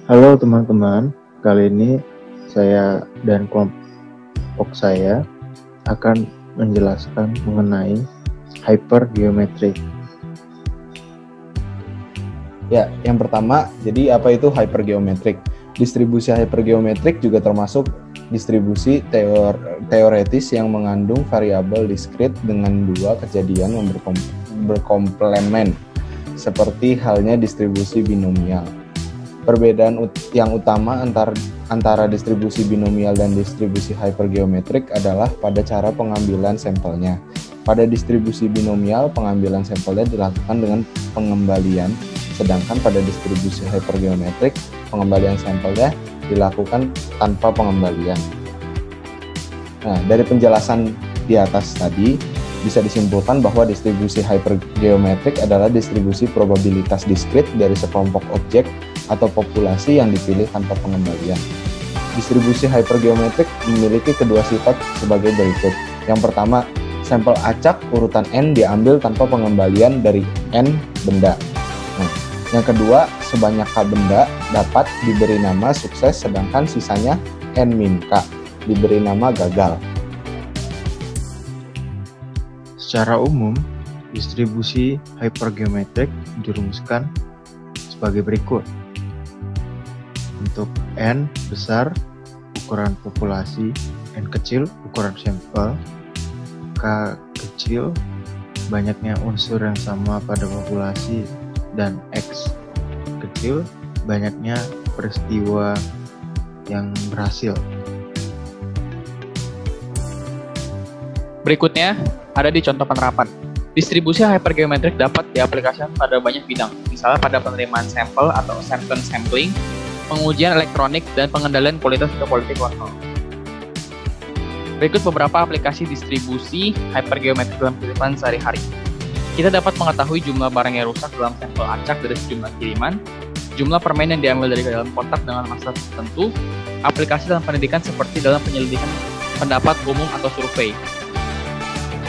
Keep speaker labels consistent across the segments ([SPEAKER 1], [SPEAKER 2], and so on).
[SPEAKER 1] Halo teman-teman, kali ini saya dan kelompok saya akan menjelaskan mengenai hypergeometrik.
[SPEAKER 2] Ya, yang pertama, jadi apa itu hypergeometrik? Distribusi hypergeometrik juga termasuk distribusi teoretis yang mengandung variabel diskrit dengan dua kejadian yang berkomplemen, seperti halnya distribusi binomial. Perbedaan yang utama antara distribusi binomial dan distribusi hypergeometrik adalah pada cara pengambilan sampelnya. Pada distribusi binomial, pengambilan sampelnya dilakukan dengan pengembalian, sedangkan pada distribusi hypergeometrik, pengembalian sampelnya dilakukan tanpa pengembalian. Nah, dari penjelasan di atas tadi, bisa disimpulkan bahwa distribusi hypergeometrik adalah distribusi probabilitas diskrit dari sekelompok objek atau populasi yang dipilih tanpa pengembalian. Distribusi hypergeometrik memiliki kedua sifat sebagai berikut. Yang pertama, sampel acak urutan n diambil tanpa pengembalian dari n benda. Nah, yang kedua, sebanyak k benda dapat diberi nama sukses, sedangkan sisanya n-k diberi nama gagal.
[SPEAKER 1] Secara umum, distribusi hypergeometrik dirumuskan sebagai berikut. Untuk n besar, ukuran populasi, n kecil, ukuran sampel, k kecil, banyaknya unsur yang sama pada populasi, dan x kecil, banyaknya peristiwa yang berhasil.
[SPEAKER 3] Berikutnya, ada di contoh penerapan. Distribusi hypergeometrik dapat diaplikasikan pada banyak bidang, misalnya pada penerimaan sampel atau sentence sampling, pengujian elektronik, dan pengendalian kualitas atau quality control. Berikut beberapa aplikasi distribusi hypergeometrik dalam kehidupan sehari-hari. Kita dapat mengetahui jumlah barang yang rusak dalam sampel acak dari sejumlah kiriman, jumlah permen yang diambil dari dalam kotak dengan masa tertentu, aplikasi dalam pendidikan seperti dalam penyelidikan pendapat umum atau survei.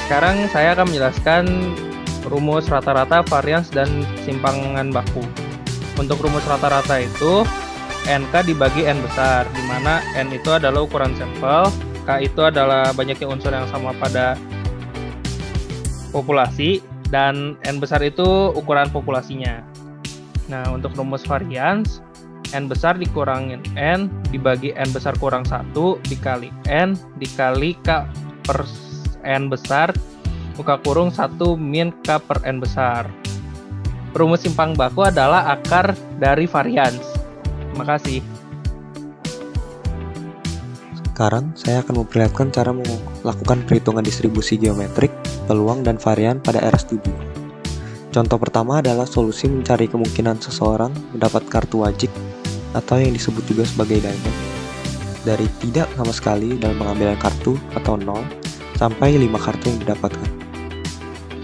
[SPEAKER 3] Sekarang saya akan menjelaskan rumus rata-rata, varians, dan simpangan baku. Untuk rumus rata-rata itu, NK dibagi N besar, di mana N itu adalah ukuran sampel, K itu adalah banyaknya unsur yang sama pada populasi, dan N besar itu ukuran populasinya. Nah, untuk rumus varians, N besar dikurangin N dibagi N besar kurang 1 dikali N dikali K per N besar buka kurung 1 min K per N besar. Rumus simpang baku adalah akar dari varians. Terima kasih.
[SPEAKER 4] Sekarang saya akan memperlihatkan cara melakukan perhitungan distribusi geometrik, peluang, dan varian pada RStudio. Contoh pertama adalah solusi mencari kemungkinan seseorang mendapat kartu wajib atau yang disebut juga sebagai diamond dari tidak sama sekali dalam pengambilan kartu atau 0 sampai 5 kartu yang didapatkan.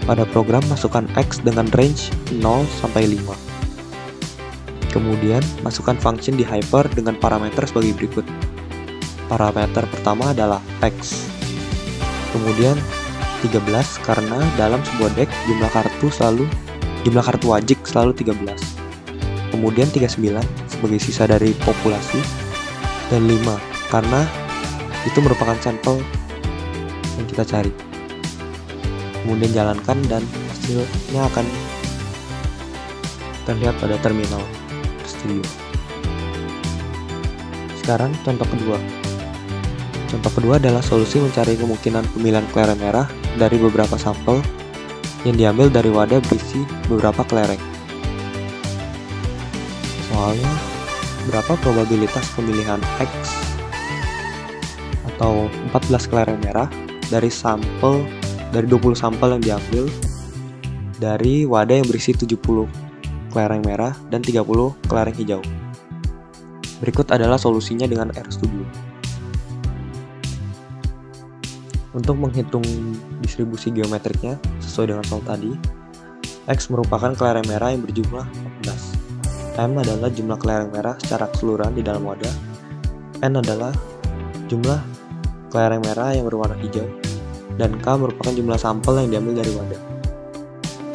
[SPEAKER 4] Pada program masukkan X dengan range 0 sampai 5. Kemudian masukkan function di hyper dengan parameter sebagai berikut. Parameter pertama adalah X. Kemudian 13 karena dalam sebuah deck jumlah kartu wajib selalu 13. Kemudian 39 sebagai sisa dari populasi, dan 5 karena itu merupakan sampel yang kita cari. Kemudian jalankan dan hasilnya akan terlihat pada terminal RStudio. Sekarang contoh kedua. Contoh kedua adalah solusi mencari kemungkinan pemilihan kelereng merah dari beberapa sampel yang diambil dari wadah berisi beberapa kelereng. Soalnya, berapa probabilitas pemilihan X atau 14 kelereng merah dari 20 sampel yang diambil dari wadah yang berisi 70 kelereng merah dan 30 kelereng hijau. Berikut adalah solusinya dengan RStudio. Untuk menghitung distribusi geometriknya sesuai dengan soal tadi, X merupakan kelereng merah yang berjumlah 14. M adalah jumlah kelereng merah secara keseluruhan di dalam wadah. N adalah jumlah kelereng merah yang berwarna hijau. Dan K merupakan jumlah sampel yang diambil dari wadah.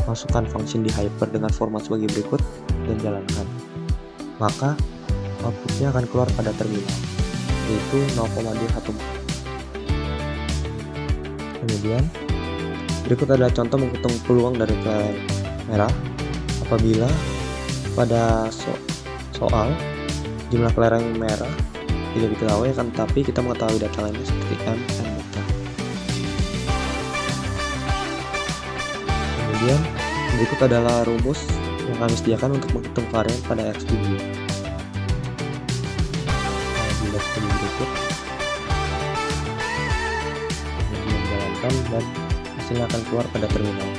[SPEAKER 4] Masukkan function di hyper dengan format sebagai berikut dan jalankan. Maka outputnya akan keluar pada terminal, yaitu 0,24. Kemudian, berikut adalah contoh menghitung peluang dari kelereng merah. Apabila pada soal jumlah kelereng merah tidak diketahui, akan tetapi kita mengetahui data lainnya seperti M dan beta. Kemudian, berikut adalah rumus yang kami sediakan untuk menghitung varian pada X7. Bila seperti berikut, kemudian jalankan dan hasilnya akan keluar pada terminal.